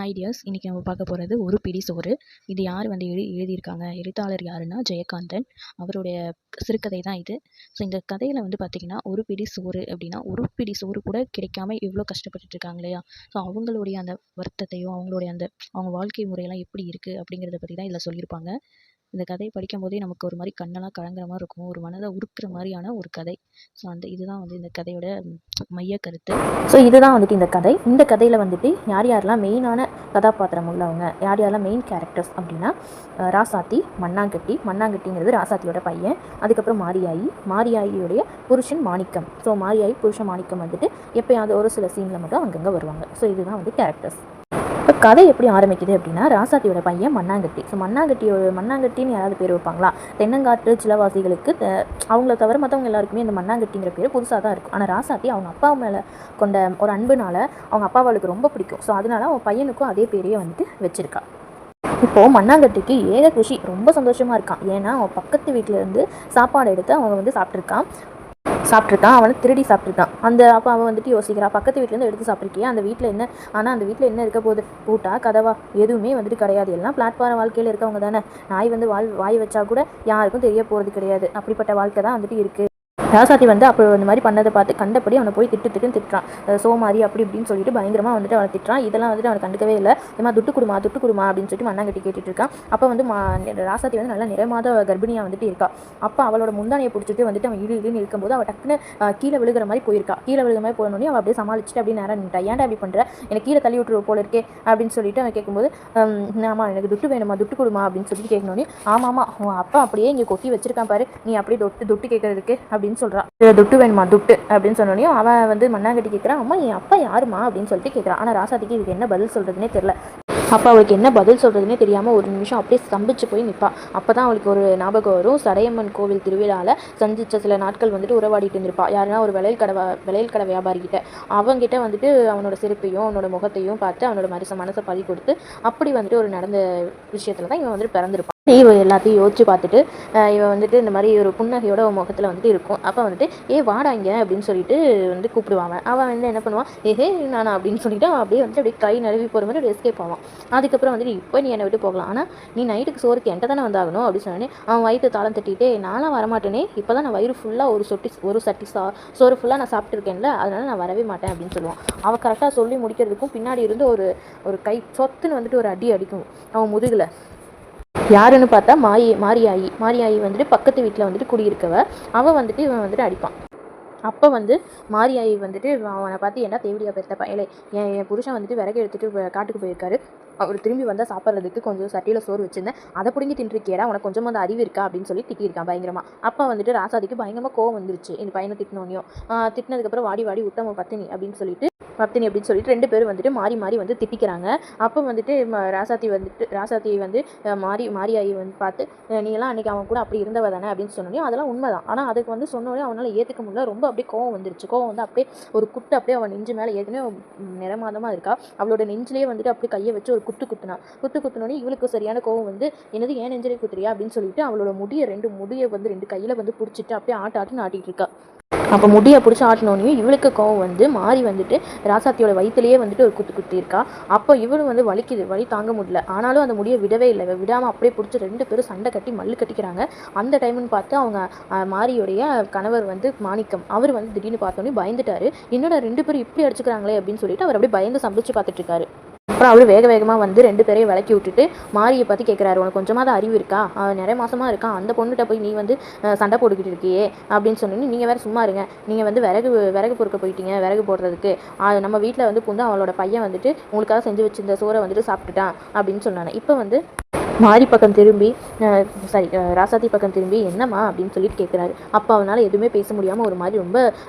Ideas இன்றைக்கி நம்ம பார்க்க போகிறது ஒரு பிடி சோறு. இது யார் வந்து எழுதியிருக்காங்க, எழுத்தாளர் யாருன்னா ஜெயகாந்தன். அவருடைய சிறுகதை தான் இது. ஸோ இந்த கதையில் வந்து பார்த்திங்கன்னா, ஒரு பிடி சோறு அப்படின்னா ஒரு பிடி சோறு கூட கிடைக்காம எவ்வளோ கஷ்டப்பட்டுட்டு இருக்காங்க இல்லையா. ஸோ அவங்களுடைய அந்த வருத்தத்தையும் அவங்களுடைய அந்த அவங்க வாழ்க்கை முறையெல்லாம் எப்படி இருக்குது அப்படிங்கிறத பற்றி தான் இதில் சொல்லியிருப்பாங்க. இந்த கதையை படிக்கும் போதே நமக்கு ஒரு மாதிரி கண்ணெல்லாம் கலங்குற மாதிரி இருக்கும், ஒரு மனதை உருக்குற மாதிரியான ஒரு கதை. ஸோ இதுதான் வந்து இந்த கதையோட மைய கருத்து. ஸோ இதுதான் வந்துட்டு இந்த கதையில் வந்துட்டு யார் யாரெல்லாம் மெயினான கதாபாத்திரம் உள்ளவங்க, யார் யாரெல்லாம் மெயின் கேரக்டர்ஸ் அப்படின்னா, ராசாத்தி, மண்ணாங்கட்டிங்கிறது ராசாத்தியோட பையன். அதுக்கப்புறம் மாரியாயியோடைய புருஷன் மாணிக்கம். ஸோ மாரியாயி புருஷன் மாணிக்கம் வந்துட்டு எப்போயாவது ஒரு சில சீனில் மட்டும் அங்கங்கே வருவாங்க. ஸோ இதுதான் வந்து கேரக்டர்ஸ். இப்போ கதை எப்படி ஆரம்பிக்குது அப்படின்னா, ராசாத்தியோட பையன் மண்ணாங்கட்டி. ஸோ மண்ணாங்கட்டின்னு யாராவது பேர் வைப்பாங்களா? தென்னங்காட்டு சிலவாசிகளுக்கு அவங்கள தவிர மற்றவங்க எல்லாருக்குமே இந்த மண்ணாங்கட்டிங்கிற பேர் புதுசாக தான் இருக்கும். ஆனால் ராசாத்தி அவங்க அப்பா மேலே கொண்ட ஒரு அன்புனால அவங்க அப்பா அவளுக்கு ரொம்ப பிடிக்கும். ஸோ அதனால அவன் பையனுக்கும் அதே பேரையே வந்துட்டு வச்சிருக்கா. இப்போது மண்ணாங்கட்டிக்கு ஏக குஷி, ரொம்ப சந்தோஷமாக இருக்கான். ஏன்னா அவன் பக்கத்து வீட்டிலேருந்து சாப்பாடு எடுத்து அவன் வந்து சாப்பிட்ருக்கான். அவனை திருடி சாப்பிட்ருக்கான். அப்போ அவன் வந்துட்டு யோசிக்கிறான், பக்கத்து வீட்டிலேருந்து எடுத்து சாப்பிட்ருக்கியா, அந்த வீட்டில் என்ன, ஆனால் அந்த வீட்டில் என்ன இருக்க போகுது, பூட்டா கதவா எதுவுமே வந்துட்டு கிடையாது. எல்லாம் பிளாட்ஃபார்ம் வாழ்க்கையில் இருக்கவங்க தானே. நாய் வந்து வாய் வச்சா கூட யாருக்கும் தெரிய போகிறது கிடையாது. அப்படிப்பட்ட வாழ்க்கை தான் வந்துட்டு இருக்குது. ராசாத்தி வந்து அப்போ இந்த மாதிரி பண்ணதை பார்த்து கண்டபடி அவனை போய் திட்டுறான். சோமாரி அப்படி இப்படின்னு சொல்லிட்டு பயங்கரமாக வந்துட்டு அவனை திட்டுறான். இதெல்லாம் வந்துட்டு அவனை கண்டுக்கவே இல்லை. இந்த துட்டு கொடுமா அப்படின்னு சொல்லிட்டு மண்ணாங்கட்டி கேட்டுட்டு இருக்கான். அப்போ வந்து ராசாத்தி வந்து நல்லா நிறைமாத கர்ப்பிணியாக வந்துட்டு இருக்கா. அப்போ அவளோட முந்தானையை பிடிச்சிட்டு வந்துட்டு அவன் இழுன்னு இருக்கும்போது அவள் டக்குன்னு கீழே விழுகிற மாதிரி போயிருக்கா. கீழே விழுகிற மாதிரி போனோடனே அவள் அப்படியே சமாளிச்சுட்டு அப்படியே நேரம் நின்றா. ஏன்டா அப்படி பண்ணுற, எனக்கு கீழே தள்ளி விட்டுருவ போல இருக்கே அப்படின்னு சொல்லிட்டு அவன் கேட்கும்போது, ஆமாம் எனக்கு துட்டு வேணுமா, துட்டு கொடுமா அப்படின்னு சொல்லிட்டு கேட்கணுன்னே, ஆமாம் உன் அப்பா அப்படியே இங்கே கொட்டி வச்சிருக்கான் பாரு, நீ அப்படியே துட்டு கேட்கறதுக்கு அப்படின்னு சொல்கிறான். துட்டு வேணுமா துட்டு அப்படின்னு சொன்னோடனே அவன் வந்து மண்ணாங்கட்டி கேட்குறான், அம்மா என் அப்பா யாருமா அப்படின்னு சொல்லிட்டு கேட்குறான். ஆனால் ராசாத்திக்கு இதுக்கு என்ன பதில் சொல்கிறதுனே தெரில. அப்போ அவளுக்கு என்ன பதில் சொல்கிறதுனே தெரியாமல் ஒரு நிமிஷம் அப்படியே ஸ்தம்பிச்சு போய் நிற்பாள். அப்போ தான் அவளுக்கு ஒரு ஞாபகம் வரும். சடையம்மன் கோவில் திருவிழாவில் சந்தித்த சில நாட்கள் வந்துட்டு உறவாடிட்டு இருந்திருப்பாள். யாருன்னா ஒரு விளையல் கடை வியாபாரிக்கிட்ட. அவங்ககிட்ட வந்துட்டு அவனோட சிரிப்பையும் அவனோட முகத்தையும் பார்த்து அவனோட மனசை பறி கொடுத்து அப்படி வந்துட்டு ஒரு நடந்த விஷயத்தில் தான் இவன் வந்துட்டு பிறந்திருப்பான். இவன் எல்லாத்தையும் யோசிச்சு பார்த்துட்டு இவன் வந்துட்டு இந்த மாதிரி ஒரு புன்னகையோட முகத்தில் வந்துட்டு இருக்கும். அப்போ வந்துட்டு வாடாங்க அப்படின்னு சொல்லிட்டு வந்து கூப்பிடுவாங்க. அவன் வந்து என்ன பண்ணுவான், நானா அப்படின்னு சொல்லிட்டு அவன் அப்படியே வந்துட்டு அப்படியே கை நழுவி போகிற மாதிரி ஒரு எஸ்கேப் ஆவான். அதுக்கப்புறம் வந்துட்டு இப்போ நீ என்னை விட்டு போகலாம், ஆனால் நீ நைட்டுக்கு சோறுக்கு என்கிட்ட தானே வந்தாகணும் அப்படின்னு சொன்னேன். அவன் வயிற்று தாளம் தட்டிகிட்டே, நானும் வரமாட்டேனே, இப்போ தான் நான் வயிறு ஃபுல்லாக ஒரு சட்டி சோறு ஃபுல்லாக நான் சாப்பிட்டுருக்கேன்ல, அதனால நான் வரவே மாட்டேன் அப்படின்னு சொல்லுவான். அவன் கரெக்டாக சொல்லி முடிக்கிறதுக்கும் பின்னாடி இருந்து ஒரு கை சொத்துன்னு வந்துட்டு ஒரு அடி அடிக்கும் அவன் முதுகில். யாருன்னு பார்த்தா மாரியாயி வந்துட்டு பக்கத்து வீட்டில் வந்துட்டு குடியிருக்கவ. அவன் வந்துட்டு இவன் வந்துட்டு அடிப்பான். அப்போ வந்து மாரியாயி வந்துட்டு அவனை பார்த்து, என்ன தேவடியா பெருத்த பயலே, என் புருஷன் வந்துட்டு விறகு எடுத்துகிட்டு காட்டுக்கு போயிருக்காரு, அவர் திரும்பி வந்தால் சாப்பிட்றதுக்கு கொஞ்சம் சட்டியில் சோறு வச்சுருந்தேன், அதை பிடிங்கி தின்றுக்கியடா, உனக்கு கொஞ்சம் அந்த அறிவு இருக்கா அப்படின்னு சொல்லி திட்டியிருக்கான் பயங்கரமாக. அப்போ வந்துட்டு ராசாதிக்கு பயங்கரமாக கோவம் வந்துருச்சு. இந்த பையனை திட்டினோனையும் திட்டினதுக்கப்புறம் வாடி உத்தம பத்தினி அப்படின்னு சொல்லிட்டு ரெண்டு பேரும் வந்துட்டு மாறி வந்து திட்டிக்கிறாங்க. அப்போ வந்துட்டு ராசாத்தி வந்து மாரியாயி வந்து பார்த்து, நீ எல்லாம் அன்றைக்கி அவன் கூட அப்படி இருந்தவ தானே அப்படின்னு சொன்னோன்னே அதெல்லாம் உண்மை தான். ஆனால் அதுக்கு வந்து சொன்னோடனே அவனால் ஏற்றுக்க முடியல. ரொம்ப அப்படியே கோவம் வந்துருச்சு. கோவம் வந்து அப்படியே ஒரு குட்டு அப்படியே அவன் நெஞ்சு மேலே ஏற்கனவே நிறமாதமாக இருக்கா. அவளோட நெஞ்சிலேயே வந்துட்டு அப்படியே கையை வச்சு ஒரு குத்துனோடனே இவளுக்கு சரியான கோவம் வந்து, என்னது ஏன் நெஞ்சிலே குத்துறியா அப்படின்னு சொல்லிட்டு அவளோட முடியை வந்து ரெண்டு கையில் வந்து பிடிச்சிட்டு அப்படியே ஆட்டுன்னு ஆட்டிகிட்டு இருக்கா. அப்போ முடியை பிடிச்சி ஆட்டினோடனே இவளுக்கு கோவம் வந்து மாறி வந்துட்டு ராசாத்தியோட வயிற்றுலேயே வந்துட்டு ஒரு குத்திருக்கா. அப்போ இவளும் வந்து வலி தாங்க முடியல. ஆனாலும் அந்த முடியை விடாமல் அப்படியே பிடிச்சி ரெண்டு பேரும் சண்டை கட்டி மல்லு கட்டிக்கிறாங்க. அந்த டைம்னு பார்த்து அவங்க மாரியோடைய கணவர் வந்து மாணிக்கம், அவர் வந்து திடீர்னு பார்த்தோன்னே பயந்துட்டாரு. என்னோட ரெண்டு பேரும் இப்படி அடிச்சுக்கிறாங்களே அப்படின்னு சொல்லிட்டு அவர் அப்படியே பயந்து சம்பிச்சு பார்த்துட்டு இருக்காரு. அப்புறம் அவர் வேகமாக வந்து ரெண்டு பேரையும் விளக்கி விட்டுட்டு மாரியை பற்றி கேட்குறாரு, உனக்கு கொஞ்சமாக அறிவு இருக்கா, நிறைய மாதமாக இருக்கான், அந்த பொண்ணுகிட்ட போய் நீ வந்து சண்டை போட்டுக்கிட்டு இருக்கியே அப்படின்னு சொன்னீங்க, நீங்கள் வேறு சும்மா இருங்க, நீங்கள் வந்து விறகு பொறுக்க போயிட்டீங்க, விறகு போடுறதுக்கு, நம்ம வீட்டில் வந்து புந்து அவளோட பையன் வந்துட்டு உங்களுக்காக செஞ்சு வச்சிருந்த சோறை வந்துட்டு சாப்பிட்டுட்டான் அப்படின்னு சொன்னானே. இப்போ வந்து ராசாத்தி பக்கம் திரும்பி என்னம்மா அப்படின்னு சொல்லிட்டு கேட்குறாரு. அப்போ அவனால் எதுவுமே பேச முடியாமல் ஒரு மாதிரி ரொம்ப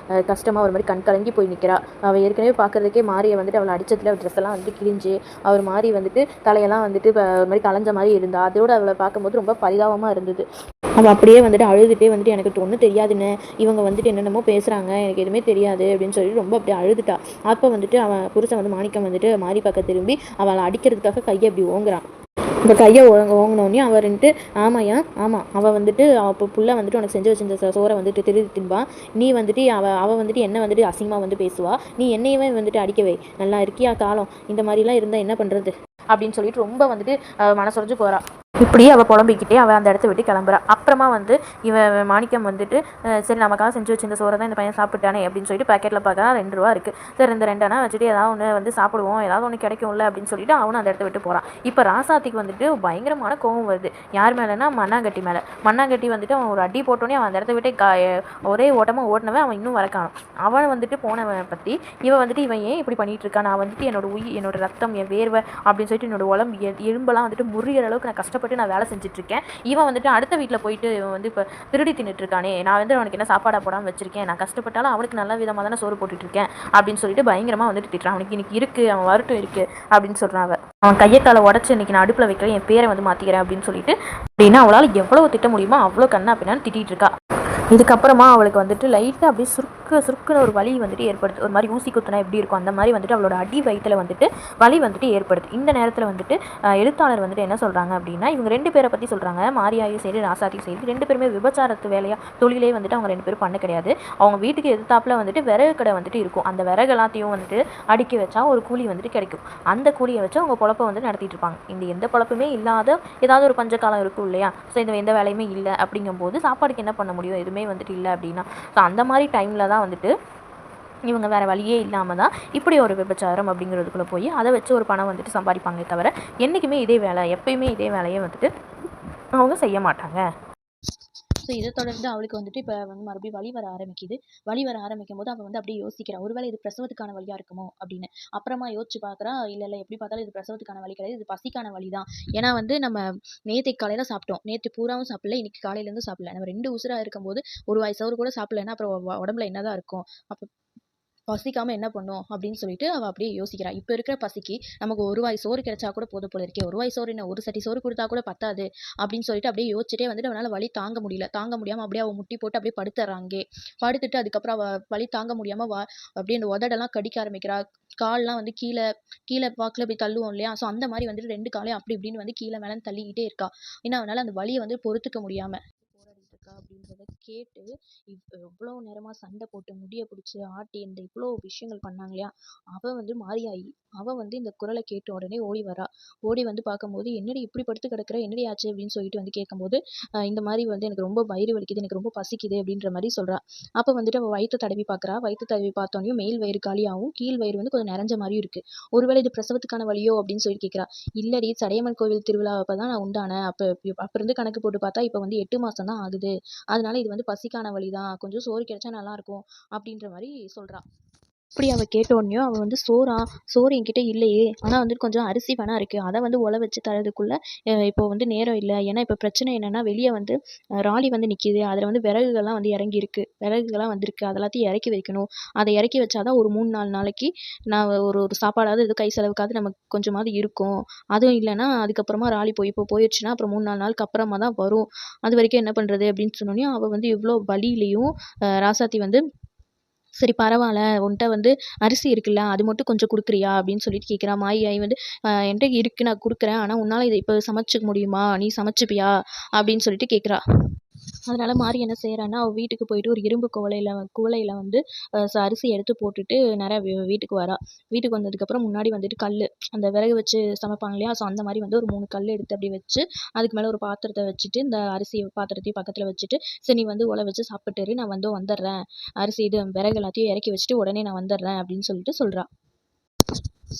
கஷ்டமாக ஒரு மாதிரி கண் கலங்கி போய் நிற்கிறா. அவள் ஏற்கனவே பார்க்குறதுக்கே மாரியை வந்துட்டு அவளை அடித்ததில் ட்ரெஸ் எல்லாம் வந்துட்டு கிழிஞ்சு அவர் மாறி வந்துட்டு தலையெல்லாம் வந்துட்டு ஒரு மாதிரி கலைஞ்ச மாதிரி இருந்தா. அதோடு அவளை பார்க்கும்போது ரொம்ப பரிதாபமாக இருந்தது. அவள் அப்படியே வந்துட்டு அழுதுகிட்டே வந்துட்டு, எனக்கு ஒன்றும் தெரியாதுன்னு, இவங்க வந்துட்டு என்னென்னமோ பேசுகிறாங்க, எனக்கு எதுவுமே தெரியாது அப்படின்னு சொல்லிட்டு ரொம்ப அப்படியே அழுதுட்டா. அப்போ வந்துட்டு அவன் புருஷன் வந்து மாணிக்கம் வந்துட்டு மாரி பக்கம் திரும்பி அவளை அடிக்கிறதுக்காக கையை அப்படி ஓங்குறான். இப்போ கையை ஓங்கினோடனே அவள் வந்துட்டு ஆமாய்யா ஆமாம் அவள் வந்துட்டு இப்போ புள்ள வந்துட்டு உனக்கு செஞ்சு வச்சிருந்த சோறை வந்துட்டு திருடி தின்பா. நீ வந்துட்டு அவள் வந்துட்டு என்ன வந்துட்டு அசிங்கமாக வந்து பேசுவா. நீ என்னையவே வந்துட்டு அடிக்கவை. நல்லா இருக்கியா காலம், இந்த மாதிரிலாம் இருந்தால் என்ன பண்ணுறது அப்படின்னு சொல்லிட்டு ரொம்ப வந்துட்டு மனசுடைஞ்சு போகிறா. இப்படி அவள் புலம்பிக்கிட்டே அவள் அந்த இடத்த விட்டு கிளம்புறா. அப்புறமா வந்து இவன் மாணிக்கம் வந்துட்டு சரி நமக்காக செஞ்சு வச்சு இந்த சோறை தான் இந்த பையன் சாப்பிட்டானே அப்படின்னு சொல்லிட்டு பேக்கெட்டில் பார்க்குறா. 2 ரூபா இருக்குது. சரி இந்த 2 அணா வச்சுட்டு ஏதாவது ஒன்று வந்து சாப்பிடுவோம், ஏதாவது ஒன்று கிடைக்கும்ல அப்படின்னு சொல்லிட்டு அவனும் அந்த இடத்த விட்டு போகிறான். இப்போ ராசாத்திக்கு வந்துட்டு பயங்கரமான கோவம் வருது. யார் மேலேனா மண்ணாங்கட்டி மேலே. மண்ணாங்கட்டி வந்துட்டு அவன் ஒரு அடி போட்டோன்னே அவன் அந்த இடத்த விட்டு ஒரே ஓட்டமாக ஓடினவன் அவன் இன்னும் வரக்கானும். அவன் வந்துட்டு போனவன் பற்றி இவன் வந்துட்டு இவன் ஏன் இப்படி பண்ணிட்டு இருக்கான், நான் வந்துட்டு என்னோட ரத்தம் என் வேர்வை அப்படின்னு சொல்லிட்டு என்னோட உடம்பு எலும்பெல்லாம் வந்துட்டு முறிகிற அளவுக்கு நான் கஷ்டப்பட்டு நான் வேலை செஞ்சுட்ருக்கேன். இவன் வந்துட்டு அடுத்த வீட்டில் போயிட்டு இவன் வந்து இப்போ திருடி தின்னுட்டுருக்கானே, நான் வந்து அவனுக்கு என்ன சாப்பாடாக போடாமல் வச்சிருக்கேன், நான் கஷ்டப்பட்டாலும் அவனுக்கு நல்ல விதமாக தானே சோறு போட்டுட்ருக்கேன் அப்படின்னு சொல்லிட்டு பயங்கரமாக வந்துட்டு திட்டுறான். அவனுக்கு இன்னைக்கு இருக்குது, அவன் வரட்டும் இருக்குது அப்படின்னு சொல்கிறான். அவன் கையை காலை உடச்சி இன்னைக்கு நான் அடுப்பில் வைக்கிறேன், என் பேரை வந்து மாற்றிக்கிறேன் அப்படின்னு சொல்லிட்டு அப்படின்னா அவளால் எவ்வளோ திட்ட முடியுமோ அவ்வளோ கண்ணா அப்படின்னா திட்டிகிட்டு இருக்கா. இதுக்கப்புறமா அவளுக்கு வந்துட்டு லைட்டாக அப்படியே சுருக்குன்னு ஒரு வலி வந்துட்டு ஏற்படுது. ஒரு மாதிரி ஊசி குத்துனா எப்படி இருக்கும் அந்த மாதிரி வந்துட்டு அவளோட அடி வயிற்றில் வந்துட்டு வலி வந்துட்டு ஏற்படுது. இந்த நேரத்தில் வந்துட்டு எழுத்தாளர் வந்துட்டு என்ன சொல்கிறாங்க அப்படின்னா, இவங்க 2 பேரை பற்றி சொல்கிறாங்க. மாரியாயும் சரி ராசாத்தையும் சரி 2 பேருமே விபச்சாரத்து வேலையாக தொழிலே வந்துட்டு அவங்க 2 பேரும் பண்ண கிடையாது. அவங்க வீட்டுக்கு எதிர்த்தாப்பில் வந்துட்டு விறகு கடை வந்துட்டு இருக்கும். அந்த விறகு எல்லாத்தையும் வந்துட்டு அடுக்கி வச்சா ஒரு கூலி வந்துட்டு கிடைக்கும். அந்த கூலியை வச்சு அவங்க பொழப்பை வந்து நடத்திட்டு இருப்பாங்க. இந்த எந்த பொழப்புமே இல்லாத ஏதாவது ஒரு பஞ்சகாலம் இருக்கும் இல்லையா, ஸோ இந்த எந்த வேலையுமே இல்லை அப்படிங்கும்போது சாப்பாடுக்கு என்ன பண்ண முடியும், எதுவுமே வந்துட்டு இல்லை அப்படின்னா, ஸோ அந்த மாதிரி டைமில் தான் வந்துட்டு இவங்க வேறு வழியே இல்லாமல் தான் இப்படி ஒரு விபச்சாரம் அப்படிங்கிறதுக்குள்ளே போய் அதை வச்சு ஒரு பணம் வந்துட்டு சம்பாதிப்பாங்களே தவிர என்றைக்குமே இதே வேலை எப்பயுமே இதே வேலையை வந்துட்டு அவங்க செய்ய மாட்டாங்க. ஸோ இதை தொடர்ந்து அவளுக்கு வந்துட்டு இப்போ வந்து மறுபடியும் வலி வர ஆரம்பிக்குது. வலி வர ஆரம்பிக்கும் போது அவள் வந்து அப்படியே யோசிக்கிறா, ஒருவேளை இது பிரசவத்துக்கான வழியாக இருக்குமோ அப்படின்னு. அப்புறமா யோசிச்சு பார்க்குறா, இல்லை எப்படி பார்த்தாலும் இது பிரசவத்துக்கான வழி கிடையாது, இது பசிக்கான வழி தான். ஏன்னா வந்து நம்ம நேற்றைக்கு காலையில் சாப்பிட்டோம், நேற்று பூராவும் சாப்பிடல, இன்னைக்கு காலையிலேருந்து சாப்பிடல. நம்ம 2 உசுராக இருக்கும்போது ஒரு வாய் சோறு கூட சாப்பிடலன்னா அப்புறம் உடம்புல என்னதான் இருக்கும், அப்போ பசிக்காமல் என்ன பண்ணும் அப்படின்னு சொல்லிட்டு அவள் அப்படியே யோசிக்கிறா. இப்போ இருக்கிற பசிக்கு நமக்கு ஒரு வாய் சோறு கிடைச்சா கூட போதும் போல இருக்கே, ஒரு வாய் சோறு என்ன, ஒரு சட்டி சோறு கொடுத்தா கூட பத்தாது அப்படின்னு சொல்லிட்டு அப்படியே யோசிச்சுட்டே வந்துட்டு அவனால் வலி தாங்க முடியாமல் அப்படியே அவள் முட்டி போட்டு அப்படியே படுத்துறாங்க. படுத்துட்டு அதுக்கப்புறம் அவள் வலி தாங்க முடியாமல் அப்படியே அந்த உதடெல்லாம் கடிக்க ஆரம்பிக்கிறா. கால்லாம் வந்து கீழே கீழே வாக்கில் போய் தள்ளுவோம் இல்லையா, ஸோ அந்த மாதிரி வந்துட்டு 2 காலையும் அப்படி இப்படின்னு வந்து கீழே மேலே தள்ளிக்கிட்டே இருக்கா. ஏன்னா அவனால் அந்த வலியை வந்து பொறுத்துக்க முடியாமல் அப்படின்றத கேட்டு எவ்வளோ நேரமாக சண்டை போட்டு முடிய பிடிச்சி ஆட்டி இந்த இவ்வளோ விஷயங்கள் பண்ணாங்க இல்லையா, அவள் வந்து மாரியாயி அவள் வந்து இந்த குரலை கேட்ட உடனே ஓடி வரா. ஓடி வந்து பார்க்கும்போது என்னடி இப்படி படுத்து கிடக்குற, என்னடி ஆச்சு அப்படின்னு சொல்லிட்டு வந்து கேட்கும்போது இந்த மாதிரி வந்து எனக்கு ரொம்ப வயிறு வலிக்குது, எனக்கு ரொம்ப பசிக்குது அப்படின்ற மாதிரி சொல்கிறா. அப்போ வந்துட்டு அவள் வயிற்று தடவி பார்க்குறா. வயிற்று தடவி பார்த்தோன்னே மேல் வயிறு காலியாகவும் கீழ் வயிறு வந்து கொஞ்சம் நிறைஞ்ச மாதிரியும் இருக்குது. ஒருவேளை இது பிரசவத்துக்கான வழியோ அப்படின்னு சொல்லி கேட்குறா. இல்லடி, சடையம்மன் கோவில் திருவிழா அப்போ தான் நான் உண்டானேன், அப்போ இருந்து கணக்கு போட்டு பார்த்தா இப்போ வந்து 8 மாதம் தான் ஆகுது, அதனால இது வந்து பசிக்கான வழி தான், கொஞ்சம் சோறு கிடைச்சா நல்லாயிருக்கும் அப்படின்ற மாதிரி சொல்கிறா. அப்படி அவள் கேட்டோடனையும் அவள் வந்து சோறு என்கிட்ட இல்லையே, ஆனால் வந்துட்டு கொஞ்சம் அரிசி வேணா இருக்குது, அதை வந்து உழ வச்சு தரதுக்குள்ளே இப்போ வந்து நேரம் இல்லை. ஏன்னா இப்போ பிரச்சனை என்னென்னா வெளியே வந்து ராலி வந்து நிற்கிது, அதில் வந்து விறகுகள்லாம் வந்து இறங்கியிருக்கு, விறகுகள்லாம் வந்திருக்கு, அதெல்லாத்தையும் இறக்கி வைக்கணும். அதை இறக்கி வச்சாதான் ஒரு 3-4 நாளைக்கு நான் ஒரு சாப்பாடாவது இது கை செலவுக்காவது நமக்கு கொஞ்சமாவது இருக்கும். அதுவும் இல்லைன்னா அதுக்கப்புறமா ராலி இப்போ போயிடுச்சுன்னா அப்புறம் 3-4 நாளுக்கு அப்புறமா தான் வரும். அது வரைக்கும் என்ன பண்ணுறது அப்படின்னு சொன்னோன்னே அவள் வந்து இவ்வளோ வலியிலையும் ராசாத்தி வந்து சரி பரவாயில்ல, உன்கிட்ட வந்து அரிசி இருக்குல்ல, அது மட்டும் கொஞ்சம் கொடுக்குறியா அப்படின்னு சொல்லிட்டு கேட்குறா. மாரியாயி வந்து என்கிட்ட இருக்குது நான் கொடுக்குறேன், ஆனால் உன்னால் இதை இப்போ சமைச்சிக்க முடியுமா, நீ சமைச்சிப்பியா அப்படின்னு சொல்லிட்டு கேட்குறா. அதனால் மாரி என்ன செய்கிறான்னா, அவள் வீட்டுக்கு போயிட்டு ஒரு இரும்பு குவளையில் வந்து அரிசி எடுத்து போட்டுட்டு நேராக வீட்டுக்கு வரா. வீட்டுக்கு வந்ததுக்கப்புறம் முன்னாடி வந்துட்டு அந்த விறகு வச்சு சமைப்பாங்க இல்லையா, ஸோ அந்த மாதிரி வந்து ஒரு 3 கல் எடுத்து அப்படி வச்சு அதுக்கு மேலே ஒரு பாத்திரத்தை வச்சுட்டு இந்த அரிசி பாத்திரத்தையும் பக்கத்தில் வச்சுட்டு, சரி நீ வந்து உலை வச்சு சாப்பிட்டுரு, நான் வந்து வந்துடுறேன், அரிசி இது விறகு எல்லாத்தையும் இறக்கி வச்சுட்டு உடனே நான் வந்துடுறேன் அப்படின்னு சொல்லிட்டு சொல்கிறா.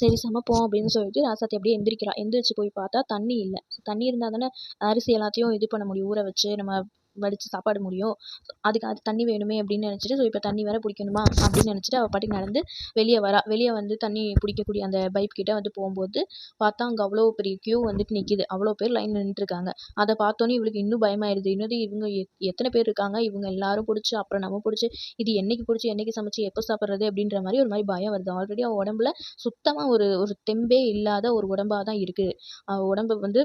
சரி சமைப்போம் அப்படின்னு சொல்லிட்டு ராசாத்தி அப்படியே எந்திரிக்கிறா. எந்திரிச்சு போய் பார்த்தா தண்ணி இல்லை. தண்ணி இருந்தால் தானே அரிசி எல்லாத்தையும் இது பண்ண முடியும், ஊற வச்சு நம்ம வடித்து சாப்பாட முடியும். அது தண்ணி வேணுமே அப்படின்னு நினச்சிட்டு, ஸோ இப்போ தண்ணி வேற பிடிக்கணுமா அப்படின்னு நினச்சிட்டு அவள் பாட்டுக்கு நடந்து வெளியே வரா. வெளியே வந்து தண்ணி பிடிக்கக்கூடிய அந்த பைப் கிட்ட வந்து போகும்போது பார்த்தா அங்கே அவ்வளோ பெரிய கியூ வந்துட்டு நிற்கிது. அவ்வளோ பேர் லைன் நின்றுருக்காங்க. அதை பார்த்தோன்னே இவளுக்கு இன்னும் பயமாயிருது. இன்னும் இவங்க எத்தனை பேர் இருக்காங்க, இவங்க எல்லாரும் பிடிச்சி அப்புறம் நம்ம பிடிச்சி இது என்னைக்கு பிடிச்சி என்னைக்கு சமைச்சு எப்போ சாப்பிட்றது அப்படின்ற மாதிரி ஒரு மாதிரி பயம் வருது. ஆல்ரெடி அவள் உடம்புல சுத்தமாக ஒரு தெம்பே இல்லாத ஒரு உடம்பாக தான் இருக்குது. அவள் உடம்பு வந்து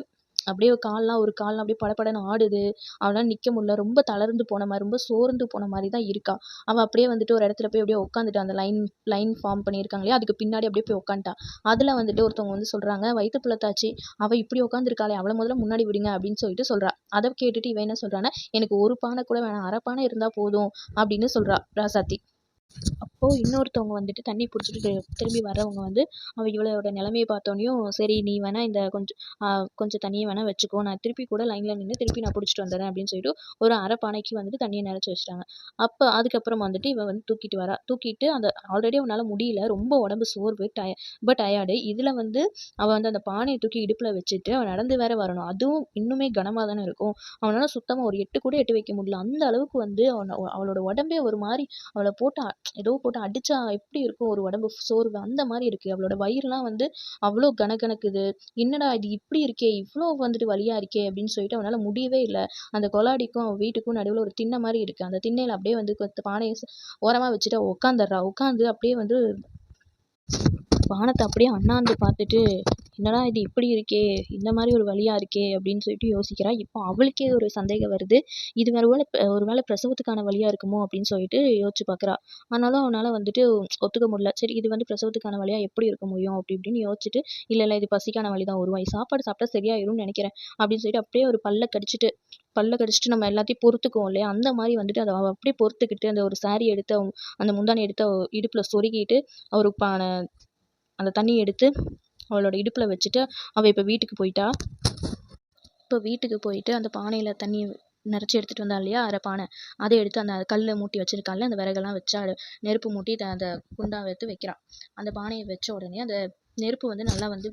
அப்படியே ஒரு கால்லாம் அப்படியே படபடன்னு ஆடுது. அவளால நிக்க முடியல. ரொம்ப தளர்ந்து போன மாரி, ரொம்ப சோர்ந்து போன மாரி தான் இருக்கா. அவ அப்படியே வந்துட்டு ஒரு இடத்துல போய் அப்படியே உட்காந்துட்டா. அந்த லைன் லைன் ஃபார்ம் பண்ணியிருக்காங்க இல்லையா? அதுக்கு பின்னாடி அப்படியே போய் உட்காந்துட்டா. அதுல வந்துட்டு ஒருத்தவங்க வந்து சொல்றாங்க, "வயித்து பிள்ளத்தாச்சி, அவ இப்படி உட்காந்துருக்காளே, அவள முதல்ல முன்னாடி விடுங்க" அப்படின்னு சொல்லிட்டு சொல்றா. அத கேட்டுட்டு இவ என்ன சொல்றான்னா, "எனக்கு ஒரு பானை கூட வேணாம், அரை பானை இருந்தா போதும்" அப்படின்னு சொல்றா ராசாத்தி. அப்போ இன்னொருத்தவங்க வந்துட்டு தண்ணி புடிச்சிட்டு திரும்பி வர்றவங்க வந்து, இவளோட நிலைமைய பார்த்தோனையும், "சரி நீ வேணா இந்த கொஞ்சம் தண்ணிய வேணா வச்சுக்கோ. நான் திருப்பி கூட லைன்ல நின்னு திருப்பி நான் புடிச்சிட்டு வந்துர்றேன்" அப்படின்னு சொல்லிட்டு ஒரு அரை பானைக்கு வந்துட்டு தண்ணிய நெறச்சு வச்சுட்டாங்க. அதுக்கப்புறம் வந்துட்டு இவ வந்து தூக்கிட்டு வரா. தூக்கிட்டு ஆல்ரெடி அவனால முடியல. ரொம்ப உடம்பு சோர்வு. ரொம்ப டயர்டு. இதுல வந்து அவ வந்து அந்த பானைய தூக்கி இடுப்புல வச்சுட்டு, அவ நடந்து வேற வரணும். அதுவும் இன்னுமே கனமா தானே இருக்கும். அவனால சுத்தமா ஒரு எட்டு கூட எட்டு வைக்க முடியல. அந்த அளவுக்கு வந்து அவளோட உடம்பே ஒரு மாரி அவள போட்டு ஏதோ போட்டு அடிச்சா எப்படி இருக்கும் ஒரு உடம்பு சோர்வு அந்த மாரி இருக்கு. அவளோட வயிறுலாம் வந்து அவ்ளோ கணகணக்குது. என்னடா இது இப்படி இருக்கே! இவ்ளோ வந்துட்டு வலியா இருக்கே! அப்படின்னு சொல்லிட்டு அவனால முடியவே இல்ல. அந்த கொலாடிக்கும் அவ வீட்டுக்கும் நடுவுல ஒரு திண்ண மாரி இருக்கு. அந்த திண்ணையில அப்படியே வந்து பானைய ஓரமா வச்சுட்டு அவ உட்காந்துர்றா. உட்காந்து அப்படியே வந்து வானத்த அப்படியே அண்ணாந்து பார்த்துட்டு, "என்னடா இது இப்படி இருக்கே! இந்த மாரி ஒரு வலியா இருக்கே!" அப்படின்னு சொல்லிட்டு யோசிக்கிறா. இப்போ அவளுக்கே ஒரு சந்தேகம் வருது. இது ஒரு வேள பிரசவத்துக்கான வலியா இருக்குமோ! அப்படின்னு சொல்லிட்டு யோசிச்சு பார்க்குறா. ஆனாலும் அவனால வந்துட்டு ஒத்துக்க முடியல. சரி இது வந்து பிரசவத்துக்கான வலியா எப்படி இருக்க முடியும்? அப்படி இப்படின்னு யோசிச்சுட்டு, "இல்ல இது பசிக்கான வலி தான். ஒரு வாய் சாப்பாடு சாப்பிட்டா சரியாயிரும்னு நெனைக்கிறேன்." அப்படின்னு சொல்லிட்டு அப்படியே ஒரு பல்ல கடிச்சுட்டு நம்ம எல்லாத்தையும் பொறுத்துக்குவோம் இல்லையா? அந்த மாரி வந்துட்டு அவ அப்படியே பொறுத்துக்கிட்டு அந்த ஒரு சாரி எடுத்து அந்த முந்தானைய எடுத்து அவ இடுப்புல சொருகிட்டு, ஒரு அந்த தண்ணிய எடுத்து அவளோட இடுப்புல வச்சுட்டு, அவ இப்ப வீட்டுக்கு போயிட்டா. இப்ப வீட்டுக்கு போயிட்டு அந்த பானையில தண்ணி நெறச்சு எடுத்துட்டு வந்தா இல்லையா? அரை பானை. அத எடுத்து அந்த கல்ல மூட்டி வச்சிருக்கால்ல, அந்த விறகெல்லாம் வச்சு நெருப்பு மூட்டி அந்த குண்டாவ எடுத்து வைக்கிறா. அந்த பானைய வச்ச உடனே அந்த நெருப்பு வந்து நல்லா வந்து